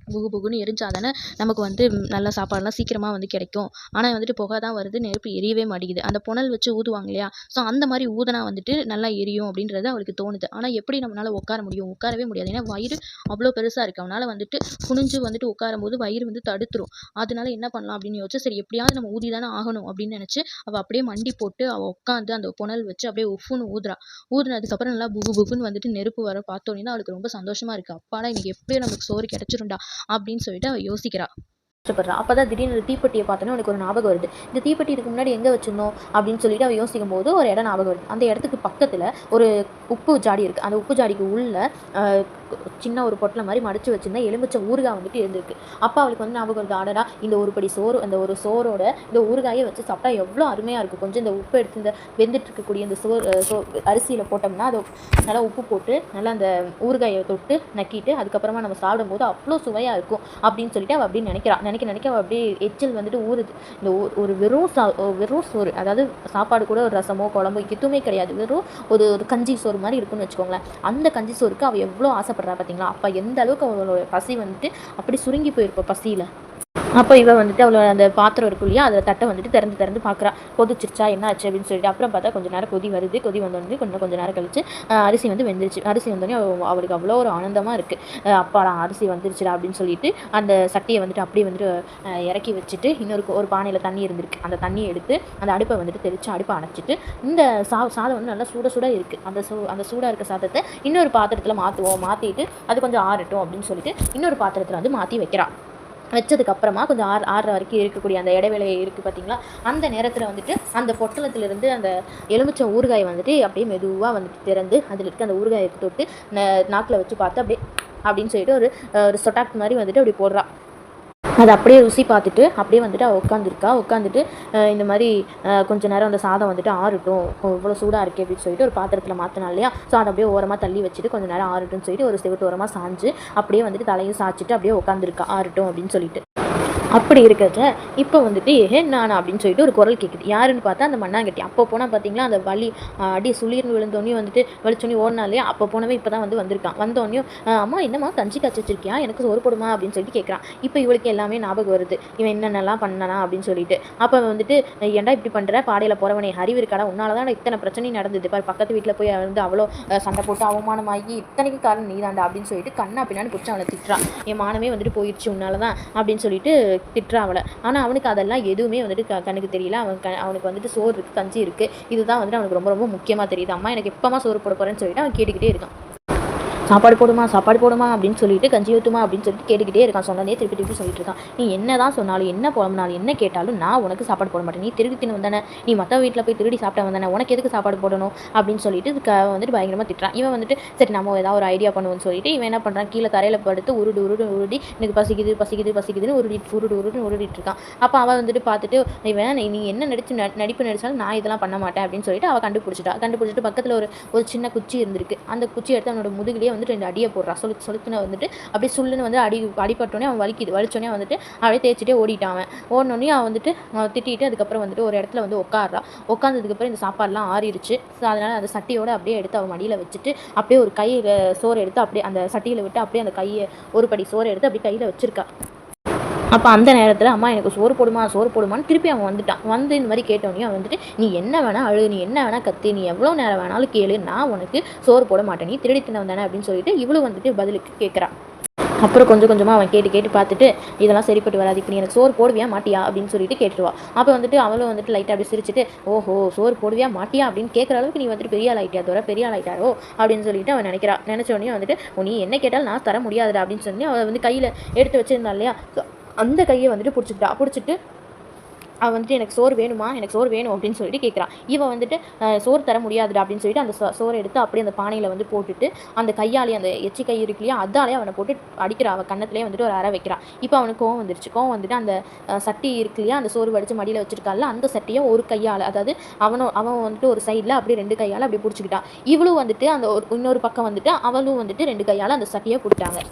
புகு புகுன்னு எரிஞ்சா தானே நமக்கு வந்து நல்ல சாப்பாடுலாம் சீக்கிரமா வந்து கிடைக்கும். ஆனா வந்துட்டு புகை தான் வருது. நெருப்பு எரியவே மாட்டேங்குது. அந்த புனல் வச்சு ஊதுவாங்க இல்லையா? ஸோ அந்த மாரி ஊதுனா வந்துட்டு நல்லா எரியும் அப்படின்றது அவளுக்கு தோணுது. ஆனா எப்படி நம்மளால உட்கார முடியும்? உட்காரவே முடியாது. ஏன்னா வயிறு அவ்ளோ பெருசா இருக்கு. அவனால வந்துட்டு குனிஞ்சு வந்துட்டு உட்காரும்போது வயிறு வந்து தடுத்துரும். அதனால என்ன பண்ணலாம் அப்படின்னு யோசிச்சு, சரி எப்படியாவது நம்ம ஊதி தானே ஆகணும் அப்படின்னு நினைச்சு, அவ அப்படியே மண்டி போட்டு அவ உட்காந்து அந்த புனல் வச்சு அப்படியே உஃப்ன்னு ஊதுறா. ஊதுனதுக்கப்புறம் நல்லா புகு புகுன்னு வந்துட்டு நெருப்பு வர பார்த்தோனே தான் அவளுக்கு ரொம்ப சந்தோஷமா இருக்கு. அப்பாடா! இன்னைக்கு எப்படியோ நமக்கு சோறு கிடைச்சிரும்டா அப்படின்னு சொல்லிட்டு அவ யோசிக்கிறா. கஷ்டப்படுறா. அப்பதான் திடீர்னு ஒரு தீப்பெட்டிய பார்த்தோனே அவனுக்கு ஒரு ஞாபகம் வருது. இந்த தீப்பெட்டி இதுக்கு முன்னாடி எங்க வச்சிருந்தோம் அப்படின்னு சொல்லிட்டு அவ யோசிக்கும்போது ஒரு இடம் ஞாபகம் வருது. அந்த இடத்துக்கு பக்கத்துல ஒரு உப்பு ஜாடி இருக்கு. அந்த உப்பு ஜாடிக்கு உள்ள அ சின்ன ஒரு பொட்டல மாரி மடிச்சு வச்சிருந்த எலுமிச்சை ஊறுகாய் வந்துட்டு இருந்திருக்கு. அப்ப அவளுக்கு வந்து ஞாபகம் வருது. அடடா! இந்த ஒரு படி சோறு அந்த ஒரு சோறோட இந்த ஊறுகாய வச்சு சாப்பிட்டா எவ்வளோ அருமையா இருக்கும். கொஞ்சம் இந்த உப்பு எடுத்து இந்த வெந்துட்டு இருக்கக்கூடிய இந்த அரிசியில போட்டோம்னா அது நல்லா உப்பு போட்டு நல்லா அந்த ஊறுகாய தொட்டு நக்கிட்டு அதுக்கப்புறமா நம்ம சாப்பிடும்போது அவ்வளோ சுவையா இருக்கும் அப்படின்னு சொல்லிட்டு அவ அப்படி நினைக்கிறா. நினைக்க அவ அப்படியே எச்சில் வந்துட்டு ஊறுது. இந்த ஒரு வெறும் சோறு, அதாவது சாப்பாடு கூட ஒரு ரசமோ குழம்போ எதுவுமே கிடையாது. வெறும் ஒரு ஒரு கஞ்சி சோறு மாதிரி இருக்குன்னு வச்சுக்கோங்களேன். அந்த கஞ்சி சோறுக்கு அவ எவ்வளோ ஆசைப்படுறா பார்த்தீங்களா? அப்ப எந்த அளவுக்கு அவளோட பசி வந்துட்டு அப்படி சுருங்கி போயிருப்பா பசியில. அப்போ இவ வந்துட்டு அவளோட அந்த பாத்திரம் இருக்கும் இல்லையா? அதில் தட்டை வந்துட்டு திறந்து பார்க்குறா. கொதிச்சிருச்சா என்ன ஆச்சு அப்படின்னு சொல்லிட்டு. அப்புறம் பார்த்தா கொஞ்சம் நேரம் கொதி வருது. கொதி வந்தோடனே கொஞ்சம் நேரம் கழிச்சு அரிசி வந்து வெந்துருச்சு. அரிசி வந்தோடனே அவளுக்கு அவ்வளோ ஒரு ஆனந்தமாக இருக்குது. அப்பாடா அரிசி வந்துருச்சுடா அப்படின்னு சொல்லிட்டு அந்த சட்டியை வந்துட்டு அப்படியே வந்துட்டு இறக்கி வச்சுட்டு ஒரு பானையில் தண்ணி இருந்திருக்கு. அந்த தண்ணியை எடுத்து அந்த அடுப்பை வந்துட்டு தெளித்து அடுப்பை அணைச்சிட்டு இந்த சாதம் வந்து நல்லா சுட இருக்குது. அந்த சூடாக இருக்க சாதத்தை இன்னொரு பாத்திரத்தில் மாற்றிட்டு அது கொஞ்சம் ஆறட்டும் அப்படின்னு சொல்லிட்டு இன்னொரு பாத்திரத்தில் வந்து மாற்றி வைக்கிறா. வச்சதுக்கப்புறமா கொஞ்சம் ஆறுற வரைக்கும் இருக்கக்கூடிய அந்த இடைவேளை இருக்குது பார்த்தீங்களா? அந்த நேரத்தில் வந்துட்டு அந்த பொட்டலத்திலிருந்து அந்த எலுமிச்சை ஊறுகாயை வந்துட்டு அப்படியே மெதுவாக வந்துட்டு திறந்து அதில் இருக்க அந்த ஊறுகாயை தொட்டு நாக்கில் வச்சு பார்த்து அப்படியே அப்படின்னு சொல்லிட்டு ஒரு சொட்டாக் மாதிரி வந்துட்டு அப்படி போடுறா. அதை அப்படியே ருசி பார்த்துட்டு அப்படியே வந்துட்டு அவள் உட்காந்துட்டு இந்த மாதிரி கொஞ்சம் நேரம் அந்த சாதம் வந்துட்டு ஆறட்டும், இவ்வளோ சூடாக இருக்கே அப்படின்னு சொல்லிட்டு ஒரு பாத்திரத்தில் மாற்றினா இல்லையா? ஸோ அதை அப்படியே ஓரமாக தள்ளி வச்சுட்டு கொஞ்சம் நேரம் ஆறட்டும்னு சொல்லிட்டு ஒரு செவத்து ஓரமாக சாஞ்சு அப்படியே வந்துட்டு தலையும் சாய்ச்சிட்டு அப்படியே உட்காந்துருக்கா ஆறட்டும் அப்படின்னு சொல்லிட்டு. அப்படி இருக்கிறத இப்போ வந்துட்டு நானா அப்படின்னு சொல்லிட்டு ஒரு குரல் கேட்குது. யாருன்னு பார்த்தா அந்த மண்ணாங்கட்டி. அப்போ போனால் பார்த்தீங்களா அந்த வலி அடி சுளீர்னு விழுந்தோடனே வந்துட்டு வலிச்சோன்னே ஓடினாலே அப்போ போனவே இப்போ தான் வந்திருக்கான். வந்தோடனையும் அம்மா என்னம்மா கஞ்சி காய்ச்சி வச்சிருக்கியா, எனக்கு சோறு போடுமா அப்படின்னு சொல்லிட்டு கேட்குறான். இப்போ இவளுக்கு எல்லாமே ஞாபகம் வருது. இவன் என்னென்னலாம் பண்ணனா அப்படின்னு சொல்லிட்டு. அப்போ வந்துட்டு ஏன்டா இப்படி பண்ணுற, பாடையில் போகிறவனே அறிவு இருக்காடா, உன்னால தான் இத்தனை பிரச்சனையும் நடந்தது பாரு, பக்கத்து வீட்டில் போய் வந்து அவ்வளோ சண்டை போட்டு அவமானமாகி இத்தனைக்கு காரணம் நீதாண்டா அப்படின்னு சொல்லிட்டு கண்ணா பின்னான்னு பிடிச்சி அவளை திட்டுறான். என் மானமே வந்துட்டு போயிடுச்சு உன்னால தான் அப்படின்னு சொல்லிட்டு திட்டுறா அவளை. ஆனால் அவனுக்கு அதெல்லாம் எதுவுமே வந்துட்டு கண்ணுக்கு தெரியல. அவனுக்கு வந்துட்டு சோறு இருக்குது, கஞ்சி இருக்குது, இதுதான் வந்துட்டு அவனுக்கு ரொம்ப ரொம்ப முக்கியமாக தெரியுது. அம்மா எனக்கு எப்போமா சோறு போட போகிறேன்னு சொல்லிட்டு அவன் கேட்டுக்கிட்டே இருக்கான். சாப்பாடு போடுமா சாப்பாடு போடுமா அப்படின்னு சொல்லிட்டு கஞ்சி ஊற்றுமா அப்படின்னு சொல்லிட்டு கேட்டுக்கிட்டே இருக்கான். சொன்னதே திருப்பி திருப்பி சொல்லிட்டு இருக்கான். நீ என்ன தான் சொன்னாலும் என்ன புலம்புனாலும் என்ன கேட்டாலும் நான் உனக்கு சாப்பாடு போட மாட்டேன். நீ திருடி தின்னு வந்தானே, நீ மற்ற வீட்டில் போய் திருடி சாப்பிட்ட வந்தானே, உனக்கு எதுக்கு சாப்பாடு போடணும் அப்படின்னு சொல்லிட்டு வந்துட்டு பயங்கரமாக திட்டுறான். இவன் வந்துட்டு சரி நம்ம ஏதாவது ஒரு ஐடியா பண்ணுவோம்னு சொல்லிட்டு இவன் என்ன பண்ணுறான், கீழே தரையில் படுத்து உருடி எனக்கு பசிக்குதுன்னு உருடிட்டு இருக்கான். அப்போ அவன் வந்துட்டு பார்த்துட்டு இவன் நீ என்ன நடிப்பு நடிச்சாலும் நான் இதெல்லாம் பண்ண மாட்டேன் அப்படின்னு சொல்லிட்டு அவள் கண்டுபிடிச்சிட்டு பக்கத்தில் ஒரு சின்ன குச்சி இருந்திருக்கு. அந்த குச்சி எடுத்து அவனோட முதுகிலேயே வந்துட்டு 2 அடியை போடுறான். சொலுத்துன்னு வந்துட்டு அப்படியே சுள்ளுன்னு வந்து அடிப்பட்டோன்னே அவன் வலிச்சோன்னே வந்துட்டு அப்படியே தேய்ச்சிட்டே ஓடிட்டான். அவன் ஓடனோடனே அவன் வந்துட்டு திட்டிட்டு அதுக்கப்புறம் வந்துட்டு ஒரு இடத்துல வந்து உட்காந்ததுக்கப்புறம் இந்த சாப்பாடுலாம் ஆறிடுச்சு. ஸோ அதனால் அந்த சட்டியோடு அப்படியே எடுத்து அவன் மடியில் வச்சுட்டு அப்படியே ஒரு கையில் சோறு எடுத்து அப்படியே அந்த சட்டியில் விட்டு அப்படியே அந்த கையை ஒரு படி சோறு எடுத்து அப்படியே கையில் வச்சுருக்கா. அப்போ அந்த நேரத்தில் அம்மா எனக்கு சோறு போடுமான்னு திருப்பி அவன் வந்துட்டான். இந்த மாதிரி கேட்டவனையும் அவன் வந்துட்டு நீ என்ன வேணால் அழு, நீ என்ன வேணால் கத்து, நீ எவ்வளோ நேரம் வேணாலும் கேளு, நான் உனக்கு சோறு போட மாட்டேன், நீ திருடி தின்ன வந்தானே அப்படின்னு சொல்லிட்டு இவ்வளோ வந்துட்டு பதிலுக்கு கேட்குறான். அப்புறம் கொஞ்சம் கொஞ்சமாக அவன் கேட்டு பார்த்துட்டு இதெல்லாம் சரிப்பட்டு வராது, இப்போ நீ எனக்கு சோறு போடுவியா மாட்டியா அப்படின்னு சொல்லிட்டு கேட்டுருவா. அப்போ வந்துட்டு அவளும் வந்துட்டு லைட்டாக அப்படி சிரிச்சுட்டு ஓஹோ சோறு போடுவியா மாட்டியா அப்படின்னு கேட்குற அளவுக்கு நீ வந்துட்டு பெரிய ஆளாயிட்டாரோ அப்படின்னு சொல்லிட்டு அவன் நினச்சோடனே வந்துட்டு நீ என்ன கேட்டாலும் நான் தர முடியாதுடா அப்படின்னு சொல்லி அவள் வந்து கையில் எடுத்து வச்சிருந்தா இல்லையா, அந்த கையை வந்துட்டு பிடிச்சிட்டு அவன் வந்துட்டு எனக்கு சோறு வேணும் அப்படின்னு சொல்லிட்டு கேட்குறான். இவன் வந்துட்டு சோறு தர முடியாதுடா அப்படின்னு சொல்லிட்டு அந்த சோறு எடுத்து அப்படியே அந்த பானையில் வந்து போட்டுட்டு அந்த கையாலே அந்த எச்சி கை இருக்கு இல்லையா அதாலே அவனை போட்டு அடிக்கிறான். அவன் கண்ணத்துலேயே வந்துட்டு ஒரு அறை வைக்கிறான். இப்போ அவனுக்கு கோவம் வந்துட்டு அந்த சட்டி இருக்கு இல்லையா, அந்த சோறு வடித்து மடியில் வச்சிருக்கால அந்த சட்டியை ஒரு கையால், அதாவது அவன் வந்துட்டு ஒரு சைடில் அப்படியே 2 கையால் அப்படி பிடிச்சிக்கிட்டான். இவளும் வந்துட்டு அந்த இன்னொரு பக்கம் வந்துட்டு அவளும் வந்துட்டு 2 கையால் அந்த சட்டியை பிடிட்டாங்க.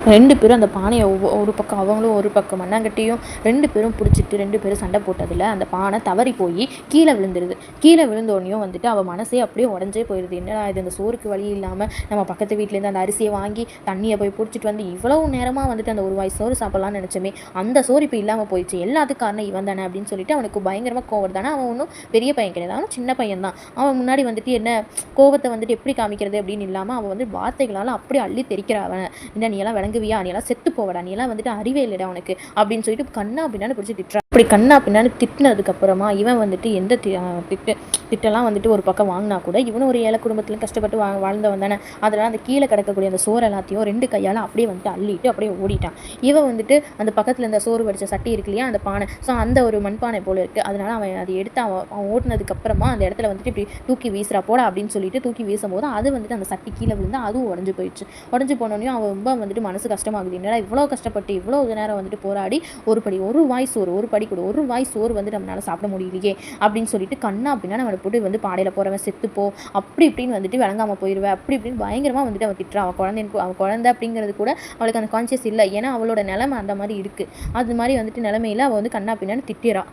2 பேரும் அந்த பானையை ஒரு பக்கம் அவங்களும் ஒரு பக்கம் மண்ணாங்கட்டியும் 2 பேரும் பிடிச்சிட்டு 2 பேரும் சண்டை போட்டதில் அந்த பானை தவறி போய் கீழே விழுந்தோடனையும் வந்துட்டு அவள் மனசே அப்படியே உடஞ்சே போயிடுது. என்னடா இது, அந்த சோறுக்கு வழி இல்லாமல் நம்ம பக்கத்து வீட்டிலேருந்து அந்த அரிசியை வாங்கி தண்ணியை போய் பிடிச்சிட்டு வந்து இவ்வளவு நேரமாக வந்துட்டு அந்த ஒரு வாய் சோறு சாப்பிட்லான்னு நினச்சோமே, அந்த சோறு இப்போ இல்லாமல் போயிடுச்சு, எல்லாத்துக்கும் காரணம் இவன் தானே அப்படின்னு சொல்லிட்டு அவனுக்கு பயங்கரமாக கோவம் தானே. அவன் ஒன்றும் பெரிய பையன் கிடையாது, அவன் சின்ன பையன் தான். அவன் முன்னாடி வந்துட்டு என்ன கோவத்தை வந்துட்டு எப்படி காமிக்கிறது அப்படின்னு இல்லாமல் அவன் வந்து வார்த்தைகளால் அப்படியே அள்ளி தெரிக்கிறான். அவன் என்ன நீ எல்லாம் விளங்குவியா, நீ எல்லாம் செத்து போவடா, நீ எல்லாம் வந்துட்டு அறிவே இல்லைடா உனக்கு அப்படின்னு சொல்லிட்டு கண்ணா பின்னான்னு பிடிச்சி திட்டுறான். அப்படி கண்ணா பின்னான்னு திட்டினதுக்கு அப்புறமா இவன் வந்துட்டு எந்த திட்டெல்லாம் வந்துட்டு ஒரு பக்கம் வாங்கினா கூட இவனும் ஒரு ஏழை குடும்பத்துல கஷ்டப்பட்டு வாழ்ந்தவன் தானே. அதனால அந்த கீழே கிடக்கக்கூடிய அந்த சோறு எல்லாத்தையும் 2 கையால் அப்படியே வந்துட்டு அள்ளிட்டு அப்படியே ஓடிட்டான். இவன் வந்துட்டு அந்த பக்கத்தில் இந்த சோறு வடித்த சட்டி இருக்கு இல்லையா அந்த பானை, ஸோ அந்த ஒரு மண்பானை போல இருக்குது. அதனால அவன் அதை எடுத்து அவன் ஓட்டினதுக்கு அப்புறமா அந்த இடத்துல வந்துட்டு இப்படி தூக்கி வீசுறா போட அப்படின்னு சொல்லிட்டு தூக்கி வீசும்போது அது வந்துட்டு அந்த சட்டி கீழே விழுந்து அதுவும் உடஞ்சு போனோடனையும் அவன் ரொம்ப வந்துட்டு மனசு கஷ்டமாகுது. என்னடா இவ்வளோ கஷ்டப்பட்டு இவ்வளோ நேரம் வந்துட்டு போராடி ஒரு வாய் சோறு வந்து நம்மளால சாப்பிட முடியலையே அப்படின்னு சொல்லிட்டு கண்ணா அப்படின்னா அவனை போட்டு வந்து பாடையில் போகிறவன் செத்துப்போ அப்படி இப்படின்னு வந்துட்டு விளங்காமல் போயிடுவேன் அப்படி இப்படின்னு பயங்கரமாக வந்துட்டு அவன் திட்டுறான். அவன் குழந்தை அப்படிங்கிறது கூட அவளுக்கு அந்த கான்சியஸ் இல்லை, ஏன்னா அவளோட நிலைமை அந்த மாதிரி இருக்குது. அது மாதிரி வந்துட்டு நிலைமையில் அவள் வந்து கண்ணா பின்னான்னு திட்டிறான்.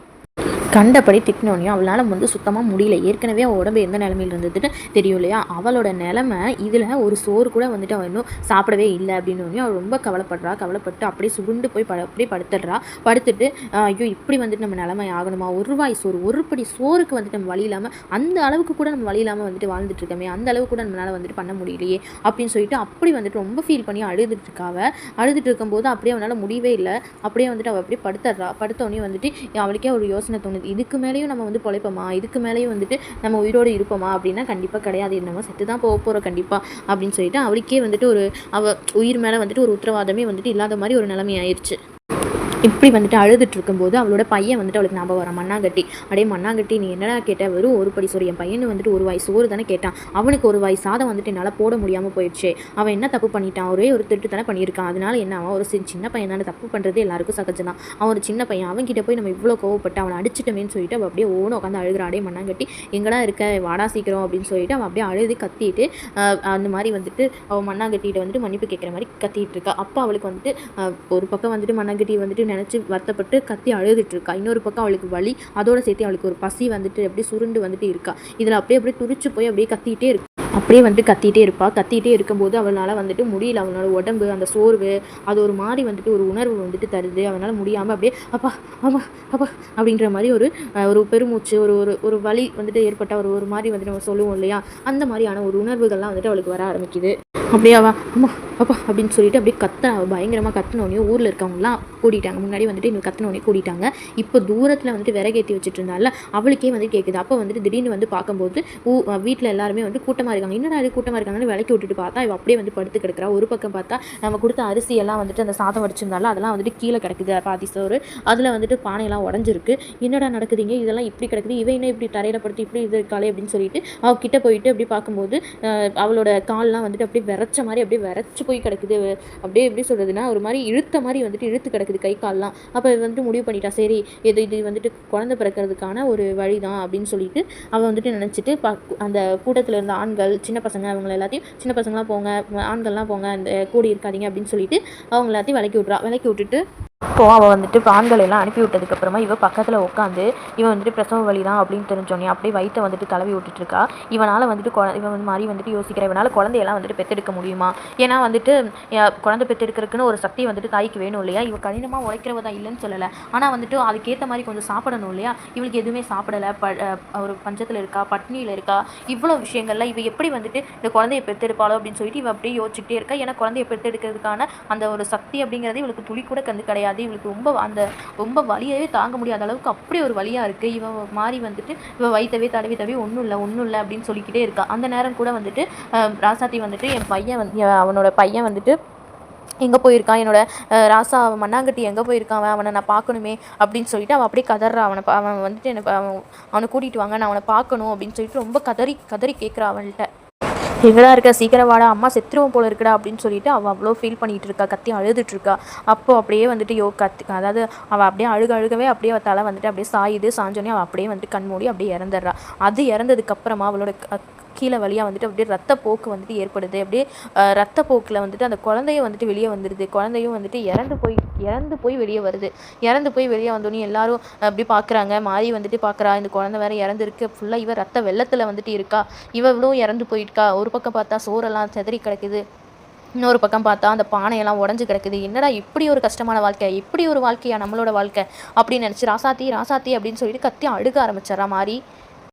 கண்டபடி திட்டினோனையும் அவளால் வந்து சுத்தமாக முடியல. ஏற்கனவே அவள் உடம்பு எந்த நிலமையில் இருந்ததுன்னு தெரியும் இல்லையா, அவளோட நிலமை இதில் ஒரு சோறு கூட வந்துட்டு அவள் இன்னும் சாப்பிடவே இல்லை அப்படின்னோனையும் அவள் ரொம்ப கவலைப்பட்டு அப்படியே சுருண்டு போய் அப்படியே படுத்துட்டு ஐயோ இப்படி வந்துட்டு நம்ம நிலைமை ஆகணுமா, ஒரு வாய் சோறு ஒரு படி சோறுக்கு வந்துட்டு நம்ம வழி இல்லாமல் அந்த அளவுக்கு கூட நம்ம வழி இல்லாமல் வந்துட்டு வாழ்ந்துட்டு இருக்கோமே, அந்த அளவுக்கு கூட நம்மளால் வந்துட்டு பண்ண முடியலையே அப்படின்னு சொல்லிட்டு அப்படி வந்துட்டு ரொம்ப ஃபீல் பண்ணி அழுதுட்டு இருக்கும்போது அப்படியே அவனால் முடியவே இல்லை. அப்படியே வந்துட்டு அவள் அப்படியே படுத்தோடனே வந்துட்டு அவளுக்கே ஒரு யோசனை தோணுது, இதுக்கு மேலேயும் நம்ம வந்து பொழைப்போமா, இதுக்கு மேலேயும் வந்துட்டு நம்ம உயிரோடு இருப்போமா அப்படின்னா கண்டிப்பாக கிடையாது, நம்ம செத்து தான் போகிறோம் கண்டிப்பாக அப்படின்னு சொல்லிட்டு அவளுக்கே வந்துட்டு அவள் உயிர் மேலே வந்துட்டு ஒரு உத்தரவாதமே வந்துட்டு இல்லாத மாதிரி ஒரு நிலைமை ஆயிடுச்சு. இப்படி வந்துட்டு அழுதுட்டு இருக்கும்போது அவளோட பையன் வந்துட்டு அவளுக்கு ஞாபகம் வரான். மண்ணாங்கட்டி நீ என்னடா கேட்ட, வெறும் ஒரு படி சோறு, என் பையன் வந்துட்டு ஒரு வாய் சோறு தானே கேட்டான், அவனுக்கு ஒரு வாய் சாதம் வந்துட்டு என்னால் போட முடியாமல் போயிடுச்சு, அவன் என்ன தப்பு பண்ணிட்டான், ஒரே ஒரு திருட்டு தானே பண்ணியிருக்கான், அதனால என்ன அவன் ஒரு சின்ன பையன் தானே, தப்பு பண்ணுறது எல்லாருக்கும் சகஜம் தான், அவன் ஒரு சின்ன பையன், அவன்கிட்ட போய் நம்ம இவ்வளோ கோவப்பட்டு அவனை அடிச்சிட்டமேன்னு சொல்லிட்டு அவள் அப்படியே உட்காந்து அழுகிறாடே மண்ணாங்கட்டி எங்கடா இருக்க வாடா சீக்கிரம் அப்படின்னு சொல்லிட்டு அவன் அப்படியே அழுது கத்திட்டு அந்த மாதிரி வந்துட்டு அவள் மண்ணாங்கட்டிகிட்ட வந்துட்டு மன்னிப்பு கேட்குற மாதிரி கத்திட்டு இருக்கா. அப்போ அவளுக்கு வந்துட்டு ஒரு பக்கம் வந்துட்டு மண்ணாங்கட்டி வந்துட்டு நினச்சி வருத்தப்பட்டு கத்தி அழுதுட்டு இருக்கா, இன்னொரு பக்கம் அவளுக்கு வலி, அதோட சேர்த்து அவளுக்கு ஒரு பசி வந்துட்டு அப்படியே சுருண்டு வந்துட்டு இருக்கா. இதில் அப்படியே துடிச்சு போய் அப்படியே கத்திட்டே இருக்கு. அப்படியே வந்துட்டு கத்திட்டே இருக்கும்போது அவளால் வந்துட்டு முடியல, அவனோட உடம்பு அந்த சோர்வு அது ஒரு மாதிரி வந்துட்டு ஒரு உணர்வு வந்துட்டு தருது. அவனால் முடியாமல் அப்படியே அப்பா அப்படின்ற மாதிரி ஒரு பெருமூச்சு ஒரு வலி வந்துட்டு ஏற்பட்ட ஒரு மாதிரி வந்துட்டு நம்ம சொல்லுவோம் இல்லையா, அந்த மாதிரியான ஒரு உணர்வுகள்லாம் வந்துட்டு அவளுக்கு வர ஆரம்பிக்குது. அப்படியே அம்மா அப்பா அப்படின்னு சொல்லிட்டு அப்படியே பயங்கரமாக கத்தினோடனே ஊரில் இருக்கவங்களாம் கூட்டிட்டாங்க. முன்னாடி வந்துட்டு இன்னும் கத்தினோடனே கூட்டிட்டாங்க. இப்போ தூரத்தில் வந்துட்டு விறகேற்றி வச்சுட்டு இருந்தால அவளுக்கே வந்து கேட்குது. அப்போ வந்துட்டு திடீர்னு வந்து பார்க்கும்போது வீட்டில் எல்லாருமே வந்து கூட்டமாக இருக்காங்க. என்னடா இது கூட்டமாக இருக்காங்கன்னு விளக்கி விட்டுட்டு பார்த்தா இவ அப்படியே வந்து படுத்து கிடக்குறா. ஒரு பக்கம் பார்த்தா நம்ம கொடுத்த அரிசி எல்லாம் வந்துட்டு அந்த சாதம் வடிச்சிருந்தாலும் அதெல்லாம் வந்துட்டு கீழே கிடக்குது பாதி சோறு. அதில் வந்துட்டு பானையெல்லாம் உடஞ்சிருக்கு. என்னடா நடக்குதுங்க, இதெல்லாம் இப்படி கிடக்குது, இவ என்ன இப்படி தரையில் படுத்து இப்படி இது இருக்காளே அப்படின்னு சொல்லிட்டு அவகிட்ட போயிட்டு அப்படி பார்க்கும்போது அவளோட கால்லாம் வந்துட்டு அப்படியே விரைச்ச மாதிரி அப்படியே விரைச்சி போய் கிடக்குது. அப்படியே எப்படி சொல்கிறதுனா ஒரு மாதிரி இழுத்த மாதிரி வந்துட்டு இழுத்து கிடக்குது கை கால்லாம். அப்போ வந்துட்டு முடிவு பண்ணிட்டா, சரி இது வந்துட்டு குழந்தை பிறக்கிறதுக்கான ஒரு வழி தான் அப்படின்னு சொல்லிட்டு அவள் வந்துட்டு நினச்சிட்டு அந்த கூட்டத்தில் இருந்த ஆண்கள் சின்ன பசங்க அவங்கள எல்லாத்தையும், சின்ன பசங்களாம் போங்க, ஆண்கள்லாம் போங்க, அந்த கூடி இருக்காதீங்க அப்படின்னு சொல்லிட்டு அவங்க எல்லாத்தையும் விலக்கி விட்டுட்டு இப்போது அவள் வந்துட்டு ஆண்களை எல்லாம் அனுப்பி விட்டதுக்கப்புறமா இவள் பக்கத்தில் உட்காந்து இவன் வந்துட்டு பிரசவ வலி தான் அப்படின்னு தெரிஞ்சோன்னே அப்படியே வயிற்றை வந்துட்டு தடவி விட்டுட்டுருக்கா. இவனால் வந்துட்டு இவன் வந்து மாதிரி வந்துட்டு யோசிக்கிறா, இவனால் குழந்தையெல்லாம் வந்துட்டு பெற்றெடுக்க முடியுமா? ஏன்னா வந்துட்டு குழந்தை பெற்றெடுக்கிறதுக்குன்னு ஒரு சக்தி வந்துட்டு தாய்க்கு வேணும் இல்லையா? இவள் கடினமாக உழைக்கிறவ தான் இல்லைன்னு சொல்லலை. ஆனால் வந்துட்டு அதுக்கேற்ற மாதிரி கொஞ்சம் சாப்பிடணும் இல்லையா? இவளுக்கு எதுவுமே சாப்பிடலை, ஒரு பஞ்சத்தில் இருக்கா, பட்னியில் இருக்கா, இவ்வளோ விஷயங்கள்ல இவள் எப்படி வந்துட்டு இந்த குழந்தையை பெற்றெடுப்பாளோ அப்படின்னு சொல்லிட்டு இவள் அப்படியே யோசிச்சுட்டே இருக்கா. ஏன்னா குழந்தையை பெற்றெடுக்கிறதுக்கான அந்த ஒரு சக்தி அப்படிங்கிறது இவளுக்கு துளி கூட கிடையாது. இவளுக்கு ரொம்ப வலியவே தாங்க முடியாத அளவுக்கு அப்படி ஒரு வலியாக இருக்குது. இவன் மாறி வந்துட்டு இவன் வயிற்றவே தடவி ஒன்றும் இல்லை அப்படின்னு சொல்லிக்கிட்டே இருக்கா. அந்த நேரம் கூட வந்துட்டு ராசாத்தி வந்துட்டு அவனோட பையன் வந்துட்டு எங்கே போயிருக்கான், என்னோட ராசா மண்ணாங்கட்டி எங்கே போயிருக்கான், அவனை நான் பார்க்கணுமே அப்படின்னு சொல்லிட்டு அவன் அப்படியே கதறா. அவன் வந்துட்டு எனக்கு அவனை கூட்டிகிட்டு வாங்க, நான் அவனை பார்க்கணும் அப்படின்னு சொல்லிட்டு ரொம்ப கதறி கேட்குறா அவன்கிட்ட. எங்கடா இருக்க, சீக்கிரம் வாடா, அம்மா செத்துருவோம் போல இருக்குடா அப்படின்னு சொல்லிட்டு அவள் அவ்வளோ ஃபீல் பண்ணிகிட்டு இருக்கா, கத்தி அழுதுட்டுருக்கா. அப்போது அப்படியே வந்துட்டு அதாவது அவள் அப்படியே அழுகவே அப்படியே அவள் தலை வந்துட்டு அப்படியே சாஞ்சோன்னே அவள் அப்படியே வந்துட்டு கண் மூடி அப்படியே இறந்துடுறா. அது இறந்ததுக்கப்புறமா அவளோட கீழே வழியாக வந்துட்டு அப்படியே ரத்தப்போக்கு வந்துட்டு ஏற்படுது. அப்படியே ரத்தப்போக்கில் வந்துட்டு அந்த குழந்தைய வந்துட்டு வெளியே வந்துடுது. குழந்தையும் வந்துட்டு இறந்து போய் வெளியே வருது. இறந்து போய் வெளியே வந்தோடனே எல்லாரும் அப்படி பார்க்குறாங்க. மாறி வந்துட்டு பார்க்குறா, இந்த குழந்தை வேறு இறந்துருக்கு, ஃபுல்லாக இவ ரத்த வெள்ளத்தில் வந்துட்டு இருக்கா, இவளும் இறந்து போயிருக்கா. ஒரு பக்கம் பார்த்தா சோறெல்லாம் செதறி கிடக்குது, இன்னொரு பக்கம் பார்த்தா அந்த பானையெல்லாம் உடஞ்சி கிடக்குது. என்னடா இப்படி ஒரு கஷ்டமான வாழ்க்கை, இப்படி ஒரு வாழ்க்கையா நம்மளோட வாழ்க்கை அப்படின்னு நினச்சி ராசாத்தி அப்படின்னு சொல்லிட்டு கத்தி அழுக ஆரம்பிச்சிட்றா மாறி.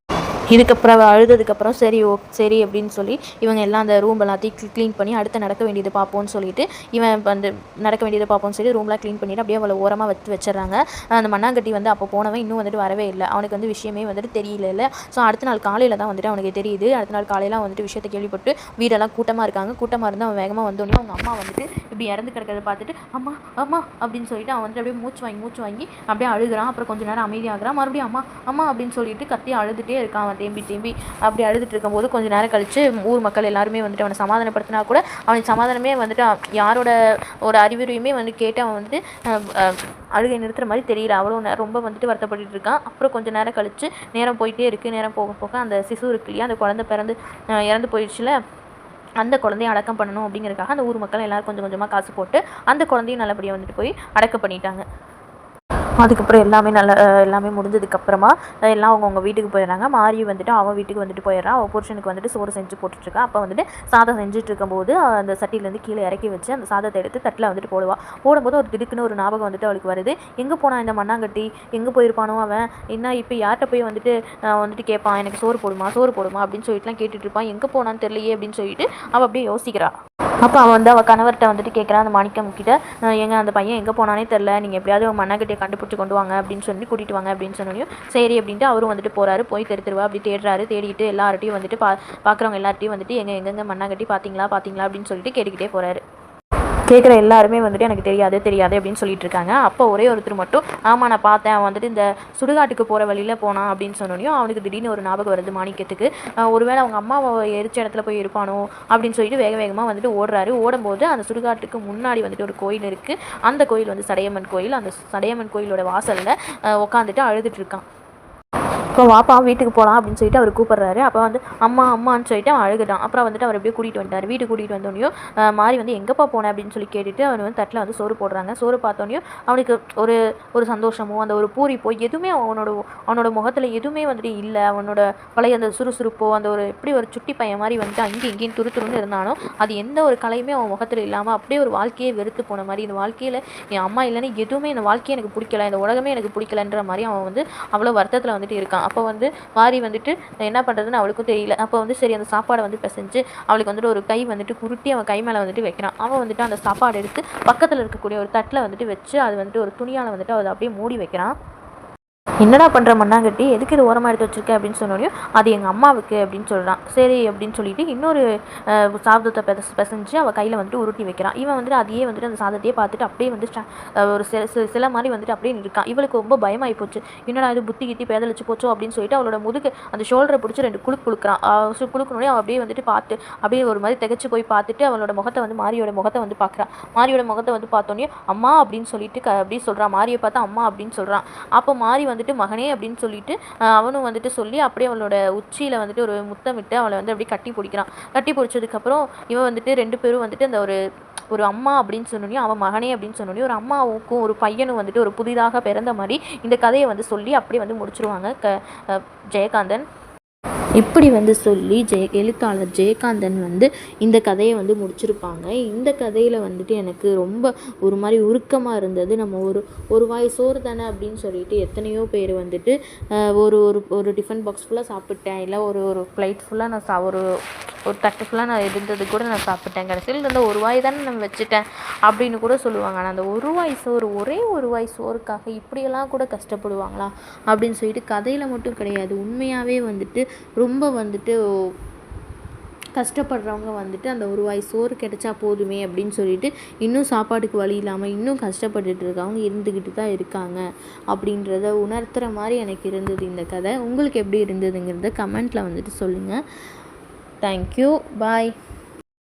இதுக்கப்புறம் அழுததுக்கப்புறம் சரி அப்படின்னு சொல்லி இவங்க எல்லாம் அந்த ரூம் எல்லாத்தையும் க்ளீன் பண்ணி அடுத்து நடக்க வேண்டியது பார்ப்போம்னு சொல்லிட்டு இவன் வந்து நடக்க வேண்டியது பார்ப்போம்னு சொல்லி ரூம்லாம் க்ளீன் பண்ணிவிட்டு அப்படியே அவளை ஓரமாக வச்சிடறாங்க. அந்த மண்ணாங்கட்டி வந்து அப்போ போனவன் இன்னும் வந்துட்டு வரவே இல்லை. அவனுக்கு வந்து விஷயமே வந்துட்டு தெரியல. ஸோ அடுத்த நாள் காலையில் தான் வந்துட்டு அவனுக்கு தெரியுது. அடுத்த நாள் காலையில் வந்துட்டு விஷயத்தை கேள்விப்பட்டு வீடெல்லாம் கூட்டமாக இருக்காங்க. கூட்டமாக இருந்து அவன் வேகமாக வந்தோடனே அவங்க அம்மா வந்துட்டு இப்படி இறந்து கிடக்கிறத பார்த்துட்டு அம்மா அப்படின்னு சொல்லிட்டு அவன் வந்துட்டு அப்படியே மூச்சு வாங்கி அப்படியே அழுகிறான். அப்புறம் கொஞ்சம் நேரம் அமைதியாகிறான். மறுபடியும் அம்மா அப்படின்னு சொல்லிட்டு கத்தி அழுதுகிட்டே இருக்கான். தேம்பி அப்படி அழுதுட்டு இருக்கும்போது கொஞ்சம் நேரம் கழித்து ஊர் மக்கள் எல்லாருமே வந்துட்டு அவனை சமாதானப்படுத்தினா கூட அவனுக்கு சமாதானமே வந்துட்டு யாரோட ஒரு அறிவுரையுமே வந்து கேட்டு அவன் வந்துட்டு அழுகை நிறுத்துற மாதிரி தெரியல. அவ்வளோ ரொம்ப வந்துட்டு வருத்தப்பட்டு இருக்கான். அப்புறம் கொஞ்சம் நேரம் கழித்து நேரம் போயிட்டே இருக்குது. நேரம் போக அந்த சிசு இருக்கு இல்லையா, அந்த குழந்தை இறந்து போயிடுச்சுல, அந்த குழந்தைய அடக்கம் பண்ணணும் அப்படிங்கிறதுக்காக அந்த ஊர் மக்கள் எல்லோரும் கொஞ்சம் கொஞ்சமாக காசு போட்டு அந்த குழந்தையும் நல்லபடியாக வந்துட்டு போய் அடக்கம் பண்ணிட்டாங்க. அதுக்கப்புறம் எல்லாமே முடிஞ்சதுக்கப்புறமா எல்லாம் அவங்கவுங்க வீட்டுக்கு போயிடுறாங்க. மாறி வந்துட்டு அவன் வீட்டுக்கு வந்துட்டு போயிடுறான். அவள் புருஷனுக்கு வந்துட்டு சோறு செஞ்சு போட்டுட்ருக்கா. அப்போ வந்துட்டு சாதம் செஞ்சுட்டு இருக்கும்போது அந்த சட்டியிலேருந்து கீழே இறக்கி வச்சு அந்த சாதத்தை எடுத்து தட்டில் வந்துட்டு போடும்போது ஒரு திடுக்குன்னு ஒரு ஞாபகம் வந்துட்டு அவளுக்கு வருது. எங்கே போனான் இந்த மண்ணாங்கட்டி, எங்கே போயிருப்பானோ அவன், என்ன இப்போ யார்கிட்ட போய் வந்துட்டு கேட்பான், எனக்கு சோறு போடுமா அப்படின்னு சொல்லிட்டுலாம் கேட்டுட்டு இருப்பான். எங்கே போனான்னு தெரியலையே அப்படின்னு சொல்லிட்டு அவள் அப்படியே யோசிக்கிறா. அப்போ அவள் கணவர்கிட்ட வந்துட்டு கேட்குறான், அந்த மாணிக்கம் கிட்ட, அந்த பையன் எங்கே போனானே தெரில, நீங்கள் எப்படியாவது மண்ணாங்கட்டியை கண்டுபிடிச்சி கொண்டு வாங்க அப்படின்னு சொல்லி கூட்டிகிட்டு வாங்க அப்படின்னு சொன்னோம். சரி அப்படின்ட்டு அவரும் வந்துட்டு போகிறாரு. போய் தெருவா அப்படி தேடிட்டு எல்லார்ட்டையும் வந்துட்டு பார்க்குறவங்க எல்லார்ட்டையும் வந்துட்டு எங்கெங்கே மண்ணாங்கட்டி பார்த்தீங்களா அப்படின்னு சொல்லிட்டு கேட்டுக்கிட்டே போகிறாரு. கேட்குற எல்லாருமே வந்துட்டு எனக்கு தெரியாது அப்படின்னு சொல்லிட்டு இருக்காங்க. அப்போ ஒரே ஒருத்தர் மட்டும் ஆமாம் நான் பார்த்தேன், அவன் வந்துட்டு இந்த சுடுகாட்டுக்கு போகிற வழியில் போனான் அப்படின்னு சொன்னோனையும் அவனுக்கு திடீர்னு ஒரு ஞாபகம் வருது மாணிக்கத்துக்கு. ஒருவேளை அவங்க அம்மாவை எரிச்ச இடத்துல போய் இருப்பானோ அப்படின்னு சொல்லிட்டு வேகமாக வந்துட்டு ஓடுறாரு. ஓடும்போது அந்த சுடுகாட்டுக்கு முன்னாடி வந்துட்டு ஒரு கோயில் இருக்குது. அந்த கோயில் வந்து சடையம்மன் கோயில். அந்த சடையம்மன் கோயிலோட வாசலில் உட்காந்துட்டு அழுதுட்டு இருக்கான். இப்போ வாப்பா வீட்டுக்கு போகலாம் அப்படின்னு சொல்லிட்டு அவர் கூப்பிட்றாரு. அப்போ வந்து அம்மான்னு சொல்லிட்டு அவன் அழுகுறான். அப்புறம் வந்துட்டு அவர் அப்படியே கூட்டிகிட்டு வந்துட்டார். வீட்டுக்கு கூட்டிகிட்டு வந்தோடனையும் மாறி வந்து எங்கேப்பா போனேன் அப்படின்னு சொல்லி கேட்டுட்டு அவர் வந்து தட்டில் வந்து சோறு போடுறாங்க. சோறு பார்த்தோன்னையும் அவனுக்கு ஒரு சந்தோஷமோ அந்த ஒரு பூரிப்போ எதுவுமே அவனோட முகத்தில் எதுவுமே வந்துட்டு இல்லை. அவனோட பழைய அந்த சுறுசுறுப்போ அந்த ஒரு எப்படி ஒரு சுட்டி பையன் மாதிரி வந்துட்டு அங்கேயும் இங்கேயும் துருன்னு இருந்தானோ அது எந்த ஒரு கலையுமே அவன் முகத்தில் இல்லாமல் அப்படியே ஒரு வாழ்க்கையே வெறுத்து போன மாதிரி, இந்த வாழ்க்கையில் என் அம்மா இல்லைன்னு எதுவுமே இந்த வாழ்க்கையை எனக்கு பிடிக்கல, இந்த உலகமே எனக்கு பிடிக்கலன்ற மாதிரி அவன் வந்து அவ்வளோ வருத்தத்தில் வந்துட்டு இருக்கான். அப்போ வந்து மாறி வந்துட்டு என்ன பண்ணுறதுன்னு அவளுக்கும் தெரியல. அப்போ வந்து சரி அந்த சாப்பாடை வந்து பிசைஞ்சு அவளுக்கு வந்துட்டு ஒரு கை வந்துட்டு குருட்டி அவன் கை மேலே வந்துட்டு வைக்கிறான். அவன் வந்துட்டு அந்த சாப்பாடு எடுத்து பக்கத்தில் இருக்கக்கூடிய ஒரு தட்டில் வந்துட்டு வச்சு அது வந்துட்டு ஒரு துணியால் வந்துட்டு அதை அப்படியே மூடி வைக்கிறான். என்னடா பண்ணுற மண்ணாங்கட்டி, எதுக்கு இது ஓரமாக எடுத்து வச்சிருக்க அப்படின்னு சொன்னோடனே அது எங்கள் அம்மாவுக்கு அப்படின்னு சொல்கிறான். சரி அப்படின்னு சொல்லிட்டு இன்னொரு சாதத்தை பிசைஞ்சு அவள் கையில் வந்துட்டு உருட்டி வைக்கிறான். இவன் வந்துட்டு அதையே வந்துட்டு அந்த சாதத்தையே பார்த்துட்டு அப்படியே வந்து ஒரு சில மாதிரி வந்துட்டு அப்படியே இருக்கான். இவளுக்கு ரொம்ப பயமாகி போச்சு. என்னடா இது புத்தி கித்தி பேதலிச்சு போச்சோ அப்படின்னு சொல்லிட்டு அவளோட முதுகு அந்த ஷோல்டரை பிடிச்சி 2 குளுக்குறான். குளுக்கணுன்னே அவள் அப்படியே வந்துட்டு பார்த்து அப்படியே ஒரு மாதிரி திகச்சு போய் பார்த்துட்டு அவளோட முகத்தை வந்து மாரியோட முகத்தை வந்து பார்க்குறான். மாரியோட முகத்தை வந்து பார்த்தோன்னே அம்மா அப்படின்னு சொல்லிட்டு அப்படியே சொல்கிறான். மாரியை பார்த்தா அம்மா அப்படின்னு சொல்கிறான். அப்போ மாரி வந்துட்டு மகனே அப்படின்னு சொல்லிட்டு அவனும் வந்துட்டு சொல்லி அப்படியே அவளோட உச்சியில் வந்துட்டு ஒரு முத்தமிட்டு அவளை வந்து அப்படியே கட்டி பிடிக்கிறான். கட்டி பிடிச்சதுக்கப்புறம் இவன் வந்துட்டு 2 பேரும் வந்துட்டு அந்த ஒரு அம்மா அப்படின்னு சொன்னோன்னே அவன் மகனே அப்படின்னு சொன்னோன்னே ஒரு அம்மாவுக்கும் ஒரு பையனும் வந்துட்டு ஒரு புதிதாக பிறந்த மாதிரி இந்த கதையை வந்து சொல்லி அப்படியே வந்து முடிச்சிருவாங்க ஜெயகாந்தன். இப்படி வந்து சொல்லி எழுத்தாளர் ஜெயகாந்தன் வந்து இந்த கதையை வந்து முடிச்சிருப்பாங்க. இந்த கதையில் வந்துட்டு எனக்கு ரொம்ப ஒரு மாதிரி உருக்கமாக இருந்தது. நம்ம ஒரு வாய் சோறு தானே அப்படின்னு சொல்லிட்டு எத்தனையோ பேர் வந்துட்டு ஒரு ஒரு டிஃபன் பாக்ஸ் ஃபுல்லாக சாப்பிட்டேன், இல்லை ஒரு பிளேட் ஃபுல்லாக நான் ஒரு தட்டு ஃபுல்லாக நான் இருந்தது கூட நான் சாப்பிட்டேன், கடைசியில் இருந்த ஒரு வாய் தானே நான் வச்சுட்டேன் அப்படின்னு கூட சொல்லுவாங்க. ஆனால் அந்த ஒரு வாய் சோறு, ஒரே ஒரு வாய் சோறுக்காக இப்படியெல்லாம் கூட கஷ்டப்படுவாங்களா அப்படின்னு சொல்லிட்டு கதையில் மட்டும் கிடையாது, உண்மையாகவே வந்துட்டு ரொம்ப வந்துட்டு கஷ்டப்படுறவங்க வந்துட்டு அந்த ஒரு வாய் சோறு கிடைச்சா போதுமே அப்படின்னு சொல்லிட்டு இன்னும் சாப்பாட்டுக்கு வழி இல்லாமல் இன்னும் கஷ்டப்பட்டுட்டு இருக்கவங்க இருந்துக்கிட்டு தான் இருக்காங்க அப்படின்றத உணர்த்துகிற மாதிரி எனக்கு இருந்தது இந்த கதை. உங்களுக்கு எப்படி இருந்ததுங்கிறத கமெண்ட்டில் வந்துட்டு சொல்லுங்கள். தேங்க்யூ, பாய்.